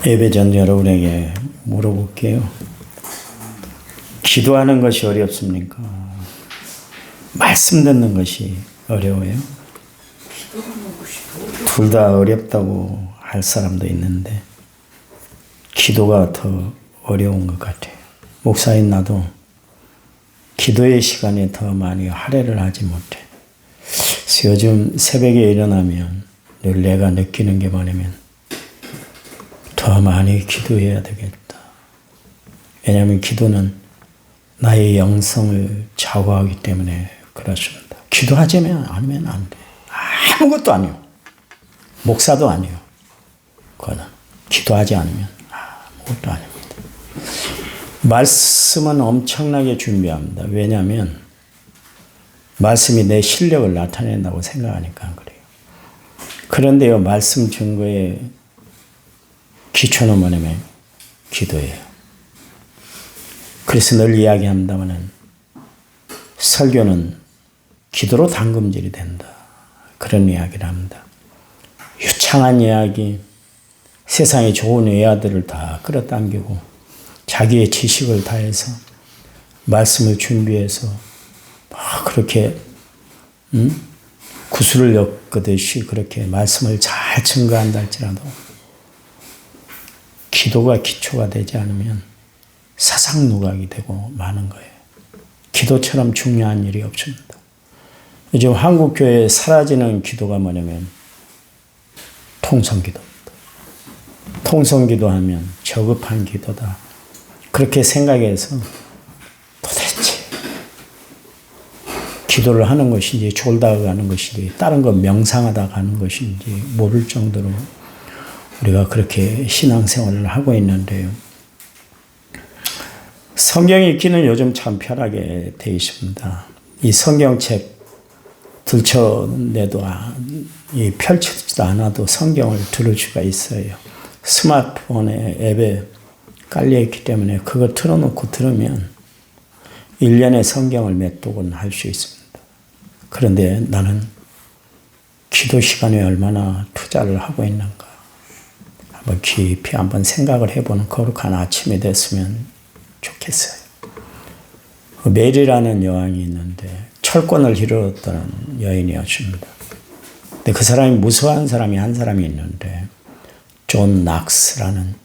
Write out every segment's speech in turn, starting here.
예배 전 여러분에게 물어볼게요. 기도하는 것이 어렵습니까? 말씀 듣는 것이 어려워요? 둘 다 어렵다고 할 사람도 있는데 기도가 더 어려운 것 같아요. 목사인 나도 기도의 시간에 더 많이 할애를 하지 못해. 그래서 요즘 새벽에 일어나면 늘 내가 느끼는 게 뭐냐면 더 많이 기도해야 되겠다. 왜냐하면 기도는 나의 영성을 좌우하기 때문에 그렇습니다. 기도하지 않으면 안 돼. 아무것도 아니요. 목사도 아니요. 그거는 기도하지 않으면 아무것도 아닙니다. 말씀은 엄청나게 준비합니다. 왜냐하면 말씀이 내 실력을 나타낸다고 생각하니까 그래요. 그런데요, 말씀 증거의 기초는 뭐냐면 기도예요. 그래서 늘 이야기합니다마는 설교는 기도로 담금질이 된다. 그런 이야기를 합니다. 유창한 이야기, 세상에 좋은 외아들을 다 끌어당기고 자기의 지식을 다해서 말씀을 준비해서 그렇게 구슬을 엮듯이 그렇게 말씀을 잘 증거한다 할지라도 기도가 기초가 되지 않으면 사상누각이 되고 마는 거예요. 기도처럼 중요한 일이 없습니다. 요즘 한국교회에 사라지는 기도가 뭐냐면 통성기도입니다. 통성기도하면 저급한 기도다. 그렇게 생각해서 도대체 기도를 하는 것인지 졸다가 가는 것인지 다른 거 명상하다 가는 것인지 모를 정도로 우리가 그렇게 신앙생활을 하고 있는데요. 성경 읽기는 요즘 참 편하게 되어 있습니다. 이 성경책 들춰내도 펼치지도 않아도 성경을 들을 수가 있어요. 스마트폰에 앱에 깔려있기 때문에 그거 틀어놓고 들으면 1년에 성경을 몇 독은 할 수 있습니다. 그런데 나는 기도 시간에 얼마나 투자를 하고 있는가 한번 깊이 한번 생각을 해보는 거룩한 아침이 됐으면 좋겠어요. 메리라는 여왕이 있는데 철권을 이루었던 여인이었습니다. 근데 그 사람이 무서워한 사람이 한 사람이 있는데 존 낙스라는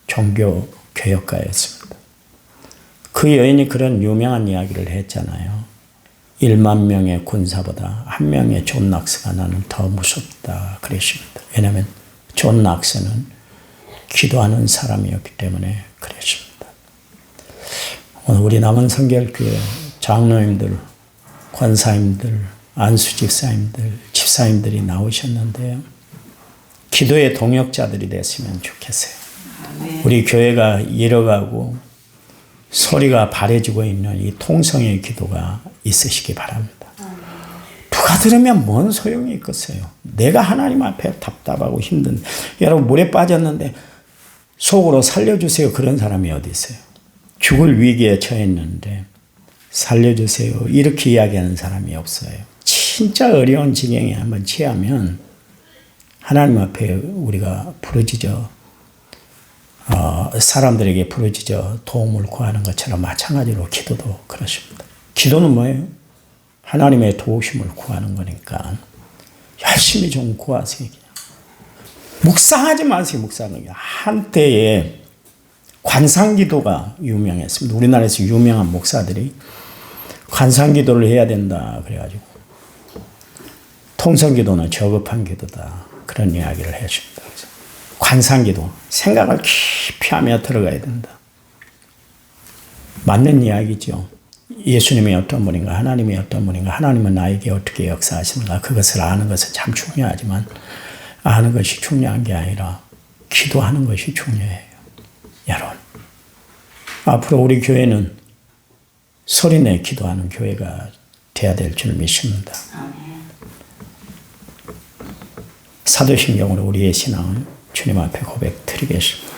종교 교역가였습니다. 그 여인이 그런 유명한 이야기를 했잖아요. 1만 명의 군사보다 한 명의 존 낙스가 나는 더 무섭다 그랬습니다. 왜냐하면 존 낙스는 기도하는 사람이었기 때문에 그랬습니다. 오늘 우리 남원 성결교회 장로님들, 권사님들, 안수집사님들, 집사님들이 나오셨는데요. 기도의 동역자들이 됐으면 좋겠어요. 우리 교회가 잃어가고 소리가 바래지고 있는 이 통성의 기도가 있으시기 바랍니다. 누가 들으면 뭔 소용이 있겠어요. 내가 하나님 앞에 답답하고 힘든 여러분 물에 빠졌는데 속으로 살려주세요 그런 사람이 어디 있어요. 죽을 위기에 처했는데 살려주세요 이렇게 이야기하는 사람이 없어요. 진짜 어려운 지경에 한번 취하면 하나님 앞에 우리가 부르짖어 사람들에게 부르짖어 도움을 구하는 것처럼 마찬가지로 기도도 그렇습니다. 기도는 뭐예요? 하나님의 도우심을 구하는 거니까 열심히 좀 구하세요. 묵상하지 마세요. 묵상하기. 한때에 관상기도가 유명했습니다. 우리나라에서 유명한 목사들이 관상기도를 해야 된다 그래가지고 통성기도는 저급한 기도다 그런 이야기를 했습니다. 그래서 관상기도 생각을 깊이 하며 들어가야 된다. 맞는 이야기죠. 예수님이 어떤 분인가 하나님이 어떤 분인가 하나님은 나에게 어떻게 역사하시는가 그것을 아는 것은 참 중요하지만 아는 것이 중요한 게 아니라 기도하는 것이 중요해요. 여러분 앞으로 우리 교회는 소리내 기도하는 교회가 돼야 될 줄 믿습니다. 사도신경으로 우리의 신앙을 주님 앞에 고백드리겠습니다.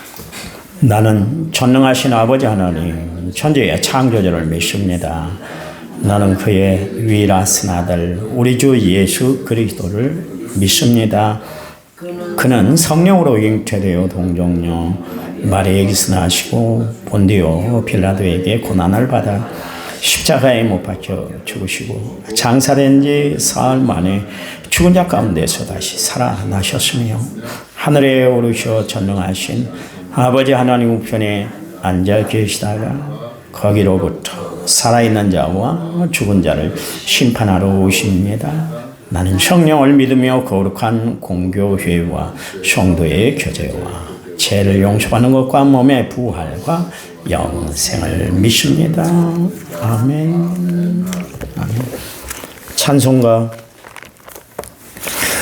나는 전능하신 아버지 하나님 천지의 창조주를 믿습니다. 나는 그의 유일하신 아들 우리 주 예수 그리스도를 믿습니다. 그는 성령으로 잉태되어 동정녀 마리아에게서 나시고 본디오 빌라도에게 고난을 받아 십자가에 못 박혀 죽으시고 장사된 지 사흘 만에 죽은 자 가운데서 다시 살아나셨으며 하늘에 오르셔 전능하신 아버지 하나님 우편에 앉아 계시다가 거기로부터 살아있는 자와 죽은 자를 심판하러 오십니다. 나는 성령을 믿으며 거룩한 공교회와 성도의 교제와 죄를 용서받는 것과 몸의 부활과 영생을 믿습니다. 아멘. 아멘. 찬송가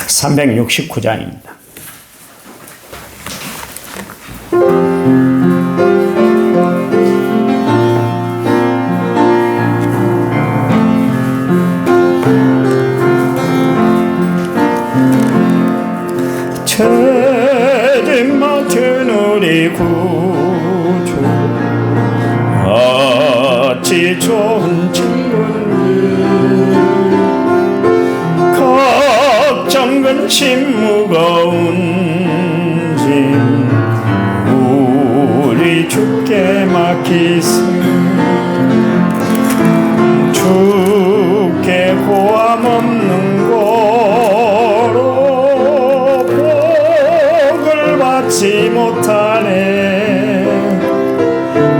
369장입니다. 죄짐 맡은 우리 구주 어찌 좋은 친구니 걱정 근심 무거운 짐 우리 주께 맡기세 주께 고함 없는 고로 받지 못하네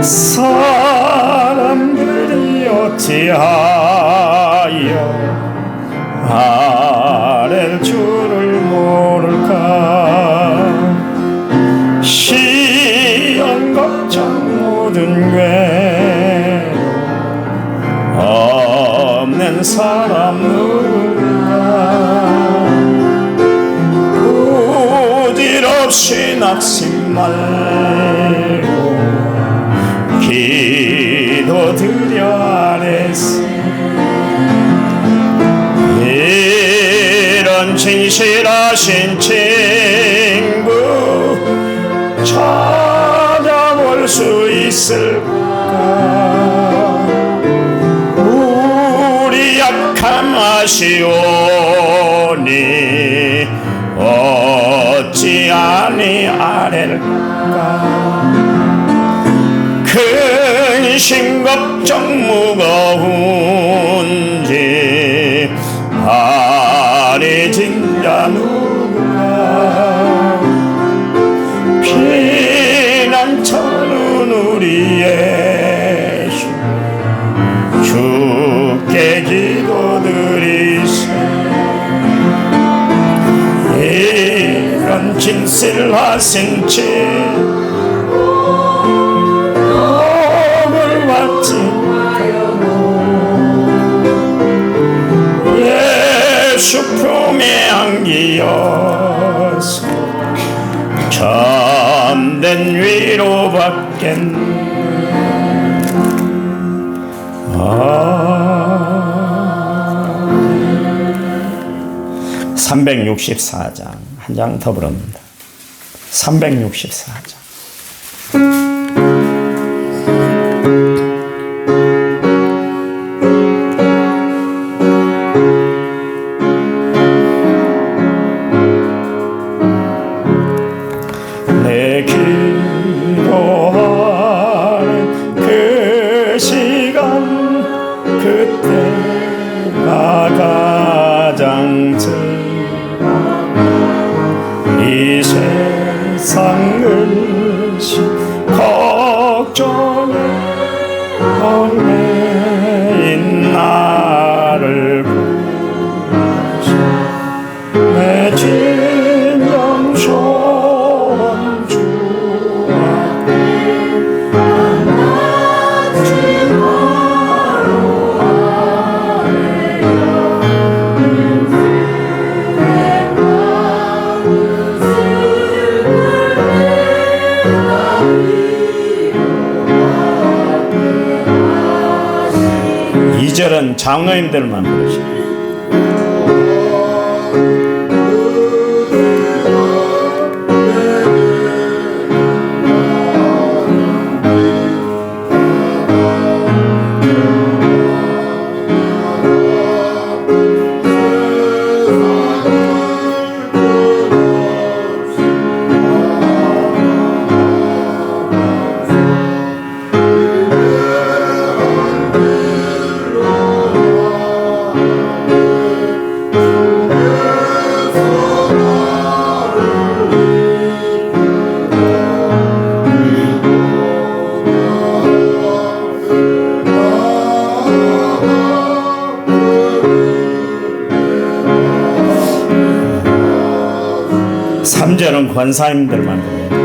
사람들이 어찌하여 아랠 줄을 모를까 시험 걱정 모든 괴로움 없는 사람 누구나 부질없이 낙심 말고 기도드려 아뢰세 이런 진실하신 친구 찾아볼 수 있을까 우리 약함 아시오니 어찌 아니 아랠까 근심 걱정 무거운지 아래진 자 누구나 피난처는 우리의 주께 기도드리세 이런 진실하신 복을 받지 예수 품에 안기어서 참된 위로받겠네 364장 한 장 더 부릅니다. 364장 내 기도하는 그 시간 그때가 가장 이 세상 근심 걱정에 얽매인 나를 부르셔 내 진정 소원 주 앞에 만나지 마로 이 절은 장로님들만 부르시고 3절은 권사님들만 부릅니다.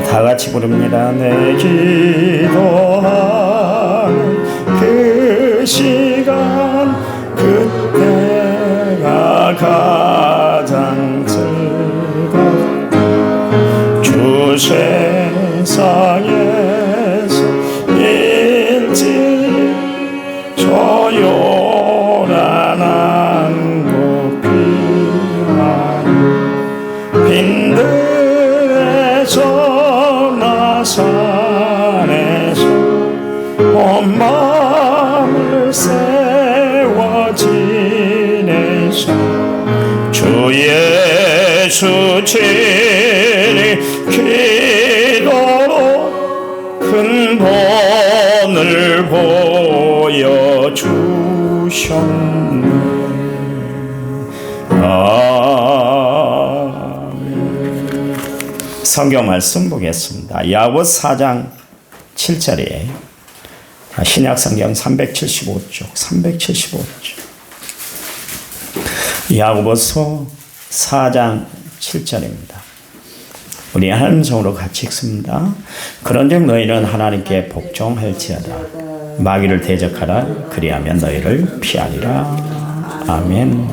다 같이 부릅니다. 내 기도하는 그 시간 그때가 가장 즐겁다. 주 세상에서 일찍 조용한 한국 비만 빈들에서 산에서 온 마음을 세워 지내서 주 예수 친히 기도로 큰 본을 보여주셨네. 성경 말씀 보겠습니다. 야고보서 4장 7절에 신약 성경 375쪽 야고보서 4장 7절입니다. 우리 하나님 성으로 같이 읽습니다. 그런즉 너희는 하나님께 복종할지어다. 마귀를 대적하라. 그리하면 너희를 피하리라. 아멘.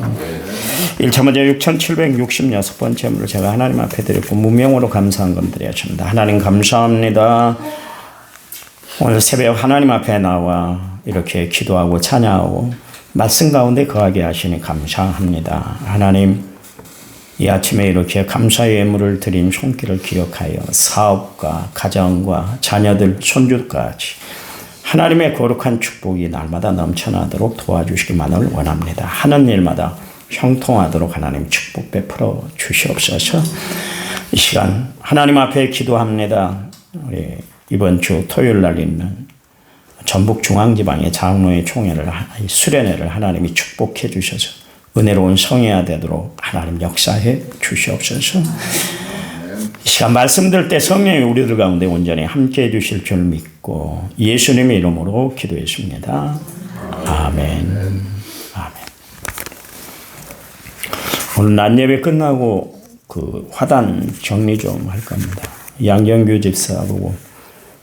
1차 먼저 6,766번째 제가 하나님 앞에 드렸고 무명으로 감사한 건 드렸습니다. 하나님 감사합니다. 오늘 새벽 하나님 앞에 나와 이렇게 기도하고 찬양하고 말씀 가운데 거하게 하시니 감사합니다. 하나님 이 아침에 이렇게 감사의 예물을 드린 손길을 기억하여 사업과 가정과 자녀들 손주까지 하나님의 거룩한 축복이 날마다 넘쳐나도록 도와주시기만을 원합니다. 하는 일마다 형통하도록 하나님 축복 베풀어 주시옵소서. 이 시간 하나님 앞에 기도합니다. 우리 이번 주 토요일 날 있는 전북중앙지방의 장로의 총회를 수련회를 하나님이 축복해 주셔서 은혜로운 성회가 되도록 하나님 역사해 주시옵소서. 이 시간 말씀 들을 때 성령이 우리들 가운데 온전히 함께해 주실 줄 믿고 예수님의 이름으로 기도했습니다. 아멘. 오늘 낮 예배 끝나고 그 화단 정리 좀 할 겁니다. 양경규 집사하고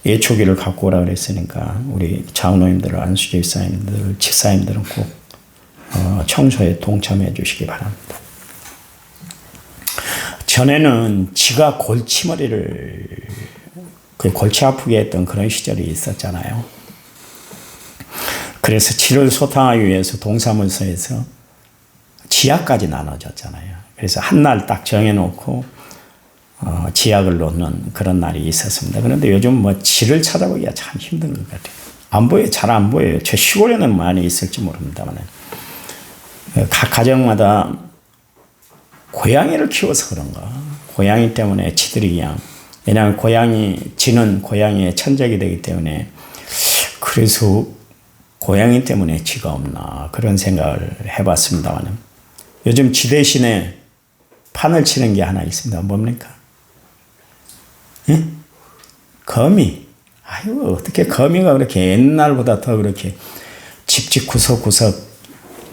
예초기를 갖고 오라 그랬으니까 우리 장로님들, 안수 집사님들, 집사님들은 꼭 청소에 동참해 주시기 바랍니다. 전에는 지가 골치머리를 골치 아프게 했던 그런 시절이 있었잖아요. 그래서 지를 소탕하기 위해서 동사무소에서 지약까지 나눠졌잖아요. 그래서 한 날 딱 정해놓고 지약을 놓는 그런 날이 있었습니다. 그런데 요즘 뭐 지를 찾아보기가 참 힘든 것 같아요. 안 보여요. 잘 안 보여요. 저 시골에는 많이 있을지 모릅니다만 각 가정마다 고양이를 키워서 그런가. 고양이 때문에 지들이 그냥 왜냐하면 지는 고양이의 천적이 되기 때문에 그래서 고양이 때문에 지가 없나 그런 생각을 해봤습니다만 요즘 지 대신에 판을 치는 게 하나 있습니다. 뭡니까? 예? 거미. 아유, 어떻게 거미가 그렇게 옛날보다 더 그렇게 집집 구석구석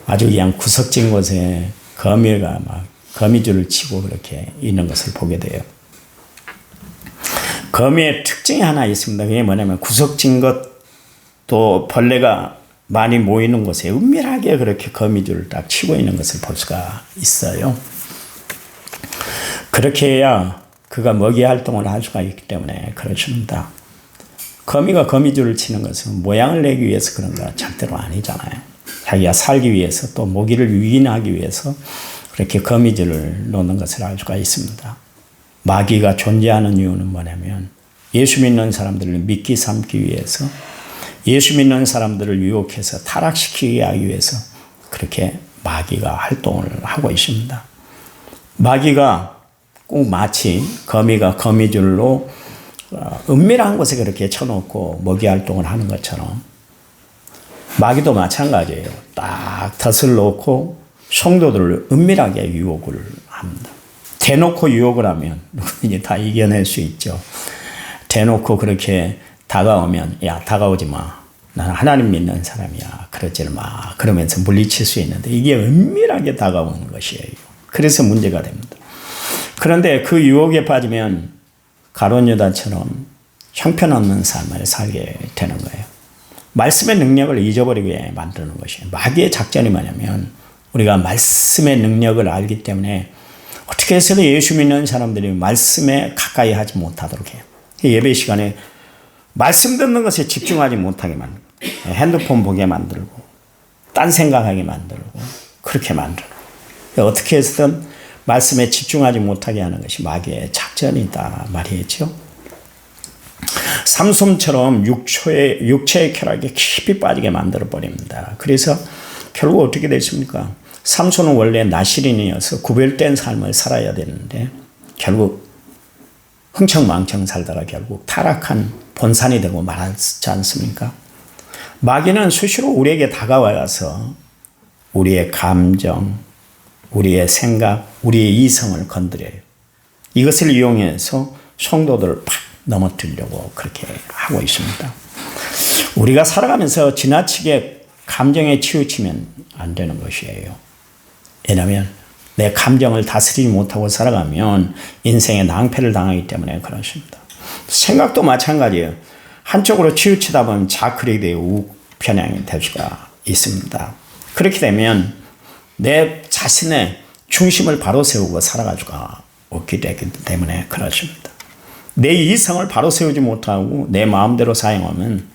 아주 그냥 구석진 곳에 거미가 막 거미줄을 치고 그렇게 있는 것을 보게 돼요. 거미의 특징이 하나 있습니다. 그게 뭐냐면 구석진 것 또 벌레가 많이 모이는 곳에 은밀하게 그렇게 거미줄을 딱 치고 있는 것을 볼 수가 있어요. 그렇게 해야 그가 먹이 활동을 할 수가 있기 때문에 그렇습니다. 거미가 거미줄을 치는 것은 모양을 내기 위해서 그런 거 절대로 아니잖아요. 자기가 살기 위해서 또 모기를 유인하기 위해서 그렇게 거미줄을 놓는 것을 알 수가 있습니다. 마귀가 존재하는 이유는 뭐냐면 예수 믿는 사람들을 믿기 삼기 위해서, 예수 믿는 사람들을 유혹해서 타락시키게 하기 위해서 그렇게 마귀가 활동을 하고 있습니다. 마귀가 꼭 마치 거미가 거미줄로 은밀한 곳에 그렇게 쳐놓고 먹이 활동을 하는 것처럼 마귀도 마찬가지예요. 딱 덫을 놓고 성도들을 은밀하게 유혹을 합니다. 대놓고 유혹을 하면 누구든지 다 이겨낼 수 있죠. 대놓고 그렇게 다가오면 야 다가오지 마. 나는 하나님 믿는 사람이야. 그러지 마. 그러면서 물리칠 수 있는데 이게 은밀하게 다가오는 것이에요. 그래서 문제가 됩니다. 그런데 그 유혹에 빠지면 가룟 유다처럼 형편없는 삶을 살게 되는 거예요. 말씀의 능력을 잊어버리게 만드는 것이에요. 마귀의 작전이 뭐냐면 우리가 말씀의 능력을 알기 때문에 어떻게 해서든 예수 믿는 사람들이 말씀에 가까이 하지 못하도록 해요. 예배 시간에 말씀 듣는 것에 집중하지 못하게 만들고 핸드폰 보게 만들고 딴 생각하게 만들고 그렇게 만들고 어떻게 해서든 말씀에 집중하지 못하게 하는 것이 마귀의 작전이다 말이죠. 삼손처럼 육체의 쾌락에 깊이 빠지게 만들어 버립니다. 그래서 결국 어떻게 됐습니까? 삼손은 원래 나실인이어서 구별된 삶을 살아야 되는데 결국 흥청망청 살다가 결국 타락한 본산이 되고 말았지 않습니까? 마귀는 수시로 우리에게 다가와서 우리의 감정, 우리의 생각, 우리의 이성을 건드려요. 이것을 이용해서 성도들을 팍 넘어뜨리려고 그렇게 하고 있습니다. 우리가 살아가면서 지나치게 감정에 치우치면 안 되는 것이에요. 왜냐하면 내 감정을 다스리지 못하고 살아가면 인생에 낭패를 당하기 때문에 그렇습니다. 생각도 마찬가지예요. 한쪽으로 치우치다 보면 자클이 되어 우편향이 될 수가 있습니다. 그렇게 되면 내 자신의 중심을 바로 세우고 살아갈 수가 없기 때문에 그렇습니다. 내 이성을 바로 세우지 못하고 내 마음대로 사용하면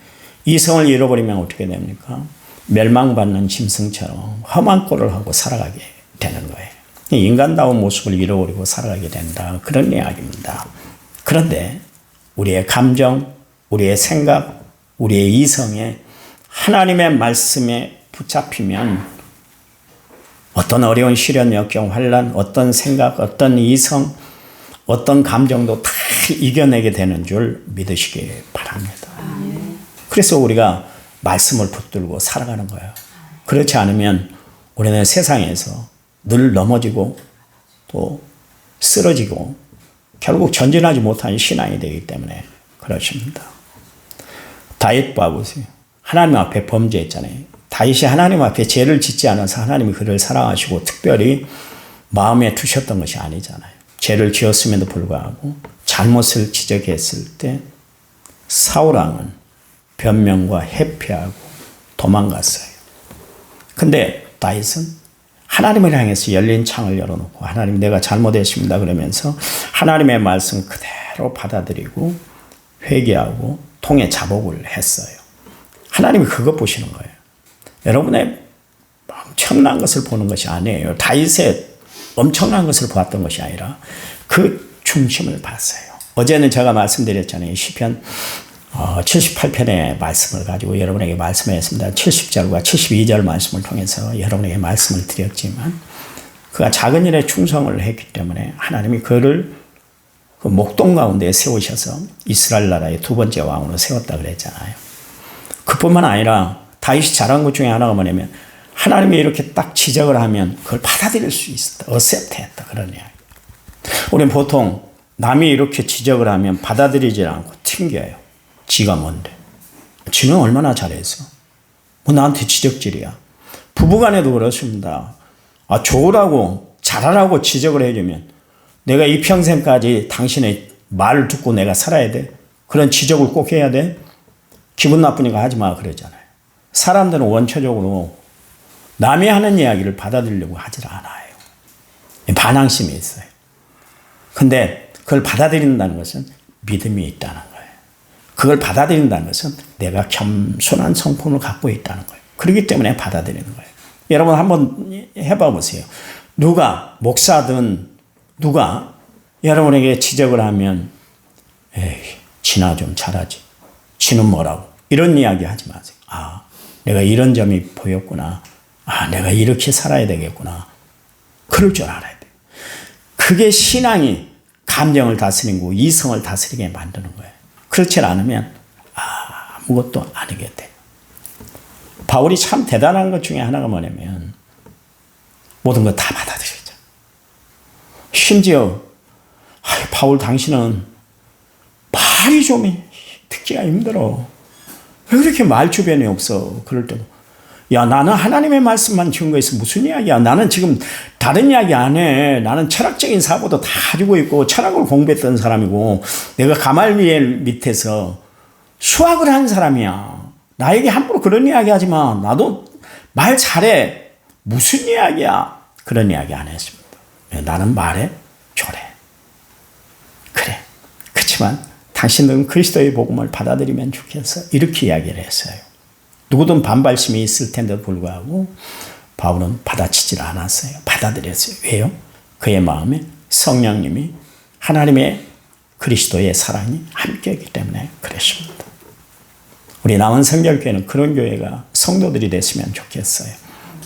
이성을 잃어버리면 어떻게 됩니까? 멸망받는 짐승처럼 험한 꼴을 하고 살아가게 되는 거예요. 인간다운 모습을 잃어버리고 살아가게 된다. 그런 이야기입니다. 그런데 우리의 감정, 우리의 생각, 우리의 이성에 하나님의 말씀에 붙잡히면 어떤 어려운 시련, 역경, 환난, 어떤 생각, 어떤 이성, 어떤 감정도 다 이겨내게 되는 줄 믿으시기 바랍니다. 그래서 우리가 말씀을 붙들고 살아가는 거예요. 그렇지 않으면 우리는 세상에서 늘 넘어지고 또 쓰러지고 결국 전진하지 못한 신앙이 되기 때문에 그렇습니다. 다윗 봐보세요. 하나님 앞에 범죄했잖아요. 다윗이 하나님 앞에 죄를 짓지 않아서 하나님이 그를 사랑하시고 특별히 마음에 두셨던 것이 아니잖아요. 죄를 지었음에도 불구하고 잘못을 지적했을 때 사울왕은 변명과 회피하고 도망갔어요. 근데 다윗은 하나님을 향해서 열린 창을 열어놓고 하나님 내가 잘못했습니다 그러면서 하나님의 말씀 그대로 받아들이고 회개하고 통해 자복을 했어요. 하나님이 그것 보시는 거예요. 여러분의 엄청난 것을 보는 것이 아니에요. 다윗의 엄청난 것을 보았던 것이 아니라 그 중심을 봤어요. 어제는 제가 말씀드렸잖아요. 시편 78편의 말씀을 가지고 여러분에게 말씀했습니다. 70절과 72절 말씀을 통해서 여러분에게 말씀을 드렸지만 그가 작은 일에 충성을 했기 때문에 하나님이 그를 그 목동 가운데 세우셔서 이스라엘 나라의 두 번째 왕으로 세웠다 그랬잖아요. 그뿐만 아니라 다윗이 잘한 것 중에 하나가 뭐냐면 하나님이 이렇게 딱 지적을 하면 그걸 받아들일 수 있었다. 어셉트했다. 그런 이야기. 우리는 보통 남이 이렇게 지적을 하면 받아들이지 않고 튕겨요. 지가 뭔데? 지는 얼마나 잘했어? 뭐 나한테 지적질이야. 부부간에도 그렇습니다. 좋으라고 잘하라고 지적을 해주면 내가 이 평생까지 당신의 말을 듣고 내가 살아야 돼? 그런 지적을 꼭 해야 돼? 기분 나쁘니까 하지 마 그러잖아요. 사람들은 원초적으로 남이 하는 이야기를 받아들이려고 하질 않아요. 반항심이 있어요. 근데 그걸 받아들인다는 것은 믿음이 있다는 거예요. 그걸 받아들인다는 것은 내가 겸손한 성품을 갖고 있다는 거예요. 그렇기 때문에 받아들이는 거예요. 여러분 한번 해봐 보세요. 누가 목사든 누가 여러분에게 지적을 하면 에이 지나 좀 잘하지. 지는 뭐라고. 이런 이야기 하지 마세요. 아 내가 이런 점이 보였구나. 아 내가 이렇게 살아야 되겠구나. 그럴 줄 알아야 돼. 그게 신앙이 감정을 다스리는 거고 이성을 다스리게 만드는 거예요. 그렇지 않으면 아무것도 아니게 돼. 바울이 참 대단한 것 중에 하나가 뭐냐면 모든 거 다 받아들였죠. 심지어 바울 당신은 말이 좀 듣기가 힘들어. 왜 그렇게 말 주변이 없어? 그럴 때도 야 나는 하나님의 말씀만 증거해서 무슨 이야기야. 나는 지금 다른 이야기 안 해. 나는 철학적인 사고도 다 가지고 있고 철학을 공부했던 사람이고 내가 가말리엘 밑에서 수학을 한 사람이야. 나에게 함부로 그런 이야기 하지 마. 나도 말 잘해. 무슨 이야기야. 그런 이야기 안 했습니다. 나는 말에 조래. 그래. 그렇지만 당신들은 그리스도의 복음을 받아들이면 좋겠어. 이렇게 이야기를 했어요. 누구든 반발심이 있을 텐데도 불구하고 바울은 받아치질 않았어요. 받아들였어요. 왜요? 그의 마음에 성령님이 하나님의 그리스도의 사랑이 함께했기 때문에 그랬습니다. 우리 남은 성결교회는 그런 교회가 성도들이 됐으면 좋겠어요.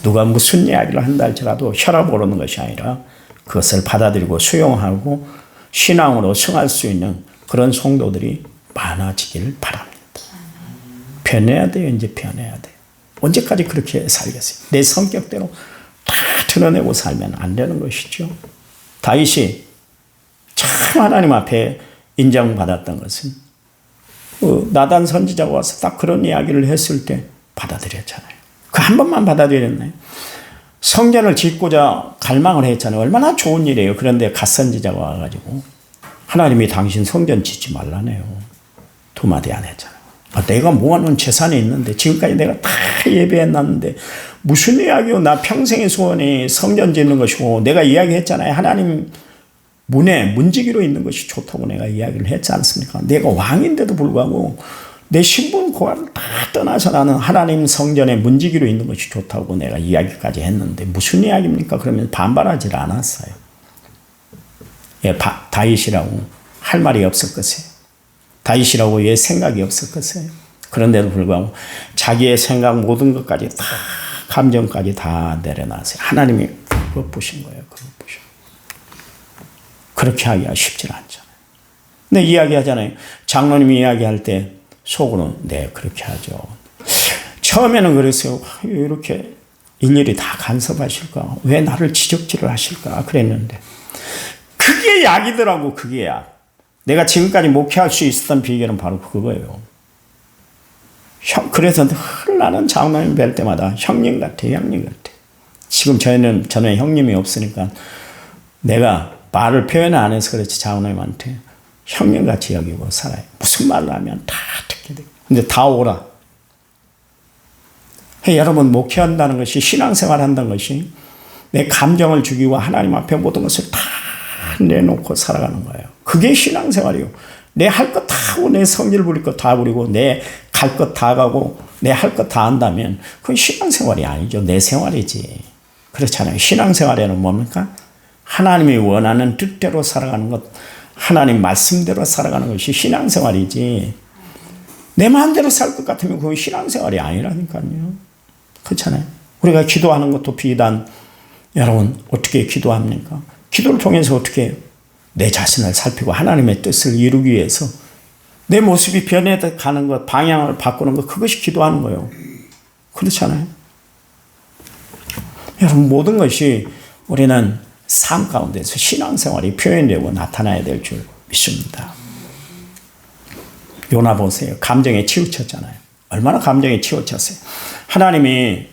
누가 무슨 이야기를 한다 할지라도 혈압 오르는 것이 아니라 그것을 받아들이고 수용하고 신앙으로 승할 수 있는 그런 성도들이 많아지길 바랍니다. 변해야 돼요. 이제 변해야 돼요. 언제까지 그렇게 살겠어요? 내 성격대로 다 드러내고 살면 안 되는 것이죠. 다윗이 참 하나님 앞에 인정받았던 것은 나단 선지자가 와서 딱 그런 이야기를 했을 때 받아들였잖아요. 그 한 번만 받아들였나요? 성전을 짓고자 갈망을 했잖아요. 얼마나 좋은 일이에요. 그런데 갓 선지자가 와가지고 하나님이 당신 성전 짓지 말라네요. 두 마디 안 했잖아요. 내가 모아놓은 재산이 있는데 지금까지 내가 다 예배해놨는데 무슨 이야기요. 나 평생의 소원이 성전 짓는 것이고 내가 이야기했잖아요. 하나님 문에 문지기로 있는 것이 좋다고 내가 이야기를 했지 않습니까? 내가 왕인데도 불구하고 내 신분 고하를 다 떠나서 나는 하나님 성전에 문지기로 있는 것이 좋다고 내가 이야기까지 했는데 무슨 이야기입니까? 그러면 반발하지 않았어요. 예, 다윗이라고 할 말이 없을 것이에요. 다윗이라고 왜 생각이 없을 것이에요. 그런데도 불구하고 자기의 생각 모든 것까지 다 감정까지 다 내려놨어요. 하나님이 그거 보신 거예요. 그거 보신 그렇게 하기가 쉽지 않잖아요. 근데 이야기하잖아요. 장로님이 이야기할 때 속으로는 네 그렇게 하죠. 처음에는 그랬어요. 왜 이렇게 일일이 다 간섭하실까? 왜 나를 지적질을 하실까? 그랬는데 그게 약이더라고. 그게 약. 내가 지금까지 목회할 수 있었던 비결은 바로 그거예요. 그래서 늘 나는 장로님 뵐 때마다 형님 같아, 형님 같아. 지금 저는 형님이 없으니까 내가 말을 표현 안 해서 그렇지 장로님한테 형님같이 여기고 살아요. 무슨 말을 하면 다 듣게 돼. 근데 다 오라. 여러분 목회한다는 것이 신앙생활 한다는 것이 내 감정을 죽이고 하나님 앞에 모든 것을 다 내놓고 살아가는 거예요. 그게 신앙생활이에요. 내 할 것 다 하고 내 성질 부릴 것 다 부리고 내 갈 것 다 가고 내 할 것 다 한다면 그건 신앙생활이 아니죠. 내 생활이지. 그렇잖아요. 신앙생활에는 뭡니까? 하나님이 원하는 뜻대로 살아가는 것, 하나님 말씀대로 살아가는 것이 신앙생활이지. 내 마음대로 살 것 같으면 그건 신앙생활이 아니라니까요. 그렇잖아요. 우리가 기도하는 것도 비단 여러분 어떻게 기도합니까? 기도를 통해서 어떻게 내 자신을 살피고 하나님의 뜻을 이루기 위해서 내 모습이 변해가는 것, 방향을 바꾸는 것, 그것이 기도하는 거예요. 그렇잖아요. 여러분 모든 것이 우리는 삶 가운데서 신앙생활이 표현되고 나타나야 될 줄 믿습니다. 요나 보세요. 감정에 치우쳤잖아요. 얼마나 감정에 치우쳤어요. 하나님이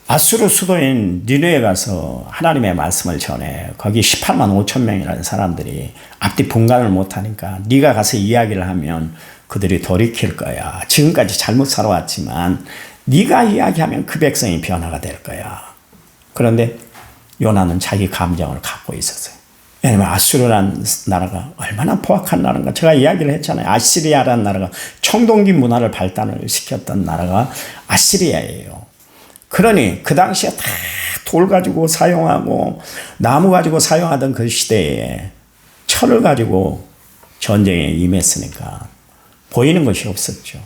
아수르 수도인 니느웨에 가서 하나님의 말씀을 전해. 거기 18만 5천 명이라는 사람들이 앞뒤 분간을 못하니까 네가 가서 이야기를 하면 그들이 돌이킬 거야. 지금까지 잘못 살아왔지만 네가 이야기하면 그 백성이 변화가 될 거야. 그런데 요나는 자기 감정을 갖고 있었어요. 왜냐하면 아수르라는 나라가 얼마나 포악한 나라인가. 제가 이야기를 했잖아요. 아시리아라는 나라가 청동기 문화를 발달을 시켰던 나라가 아시리아예요. 그러니 그 당시에 다 돌 가지고 사용하고 나무 가지고 사용하던 그 시대에 철을 가지고 전쟁에 임했으니까 보이는 것이 없었죠.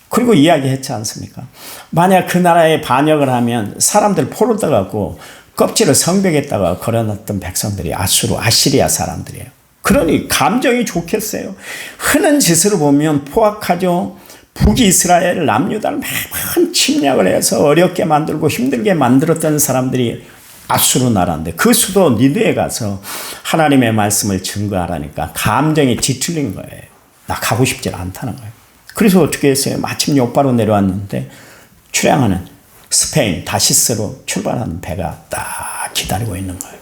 그리고 이야기했지 않습니까? 만약 그 나라에 반역을 하면 사람들 포를 떠갖고 껍질을 성벽에다가 걸어놨던 백성들이 아시리아 사람들이에요. 그러니 감정이 좋겠어요. 하는 짓을 보면 포악하죠. 북이스라엘 남유다를 매번 침략을 해서 어렵게 만들고 힘들게 만들었던 사람들이 아수르 나라인데 그 수도 니느에 가서 하나님의 말씀을 증거하라니까 감정이 뒤틀린 거예요. 나 가고 싶지 않다는 거예요. 그래서 어떻게 했어요? 마침 요바로 내려왔는데 출항하는 스페인 다시스로 출발하는 배가 딱 기다리고 있는 거예요.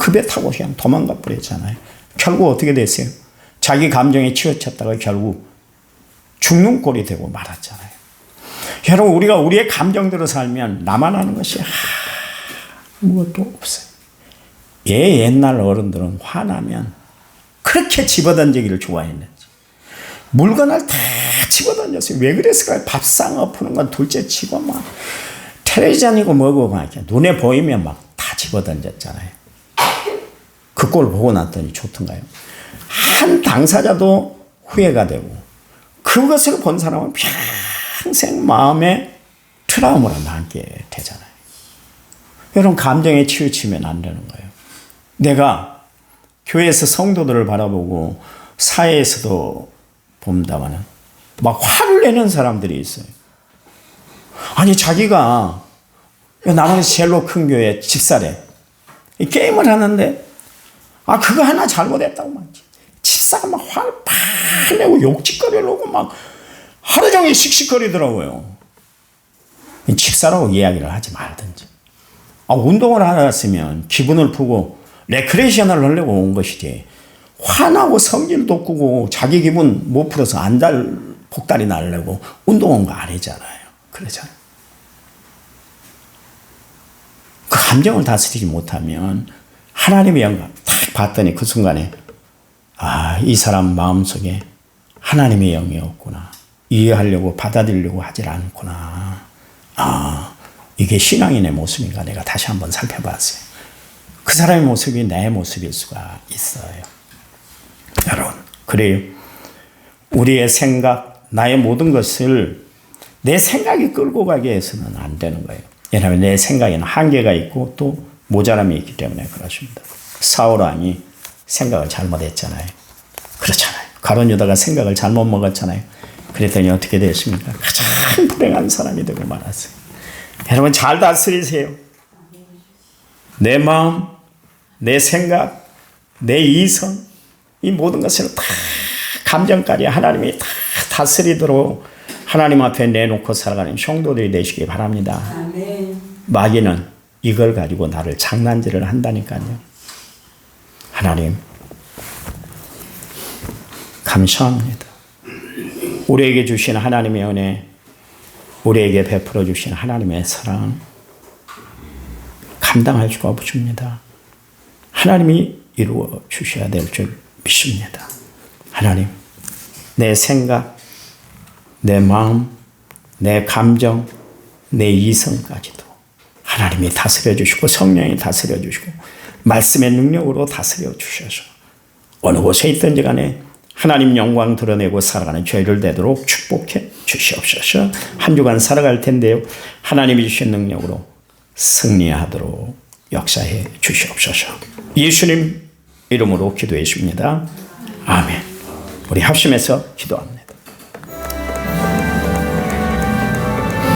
그 배 타고 그냥 도망가 버렸잖아요. 결국 어떻게 됐어요? 자기 감정에 치우쳤다가 결국 죽는 꼴이 되고 말았잖아요. 여러분 우리가 우리의 감정대로 살면 나만 하는 것이 아무것도 없어요. 옛날 어른들은 화나면 그렇게 집어던지기를 좋아했는지 물건을 다 집어던졌어요. 왜 그랬을까요? 밥상 엎는 건 둘째치고 막 텔레비전이고 뭐고 막 이렇게 눈에 보이면 막 다 집어던졌잖아요. 그 꼴 보고 났더니 좋던가요? 한 당사자도 후회가 되고 그것을 본 사람은 평생 마음에 트라우마로 남게 되잖아요. 여러분 감정에 치우치면 안 되는 거예요. 내가 교회에서 성도들을 바라보고 사회에서도 봅니다마는 막 화를 내는 사람들이 있어요. 아니 자기가 남한에서 제일로 큰 교회 집사래. 게임을 하는데 그거 하나 잘못했다고 막 집사가 막 화를 팍 내고 욕짓거리려고 막 하루 종일 씩씩거리더라고요. 집사라고 이야기를 하지 말든지. 운동을 하았으면 기분을 푸고 레크레이션을 하려고 온 것이지 화나고 성질 돋구고 자기 기분 못 풀어서 복다리 날려고 운동 온 거 아니잖아요. 그러잖아요. 그 감정을 다스리지 못하면 하나님의 영광 딱 봤더니 그 순간에 이 사람 마음속에 하나님의 영이 없구나. 이해하려고 받아들이려고 하질 않구나. 이게 신앙인의 모습인가 내가 다시 한번 살펴봤어요. 그 사람의 모습이 내 모습일 수가 있어요. 여러분, 그래요. 우리의 생각, 나의 모든 것을 내 생각이 끌고 가게 해서는 안 되는 거예요. 왜냐하면 내 생각에는 한계가 있고 또 모자람이 있기 때문에 그렇습니다. 사울 왕이 생각을 잘못했잖아요. 그렇잖아요. 가룟 유다가 생각을 잘못 먹었잖아요. 그랬더니 어떻게 됐습니까? 가장 불행한 사람이 되고 말았어요. 여러분 잘 다스리세요. 내 마음, 내 생각, 내 이성, 이 모든 것을 다 감정까지 하나님이 다 다스리도록 하나님 앞에 내놓고 살아가는 성도들이 되시기 바랍니다. 아멘. 마귀는 이걸 가지고 나를 장난질을 한다니까요. 하나님 감사합니다. 우리에게 주신 하나님의 은혜, 우리에게 베풀어 주신 하나님의 사랑 감당할 수가 없습니다. 하나님이 이루어 주셔야 될 줄 믿습니다. 하나님, 내 생각, 내 마음, 내 감정, 내 이성까지도 하나님이 다스려 주시고 성령이 다스려 주시고 말씀의 능력으로 다스려 주셔서 어느 곳에 있든지 간에 하나님 영광 드러내고 살아가는 저희를 되도록 축복해 주시옵소서. 한 주간 살아갈 텐데요. 하나님이 주신 능력으로 승리하도록 역사해 주시옵소서. 예수님 이름으로 기도했습니다. 아멘. 우리 합심해서 기도합니다.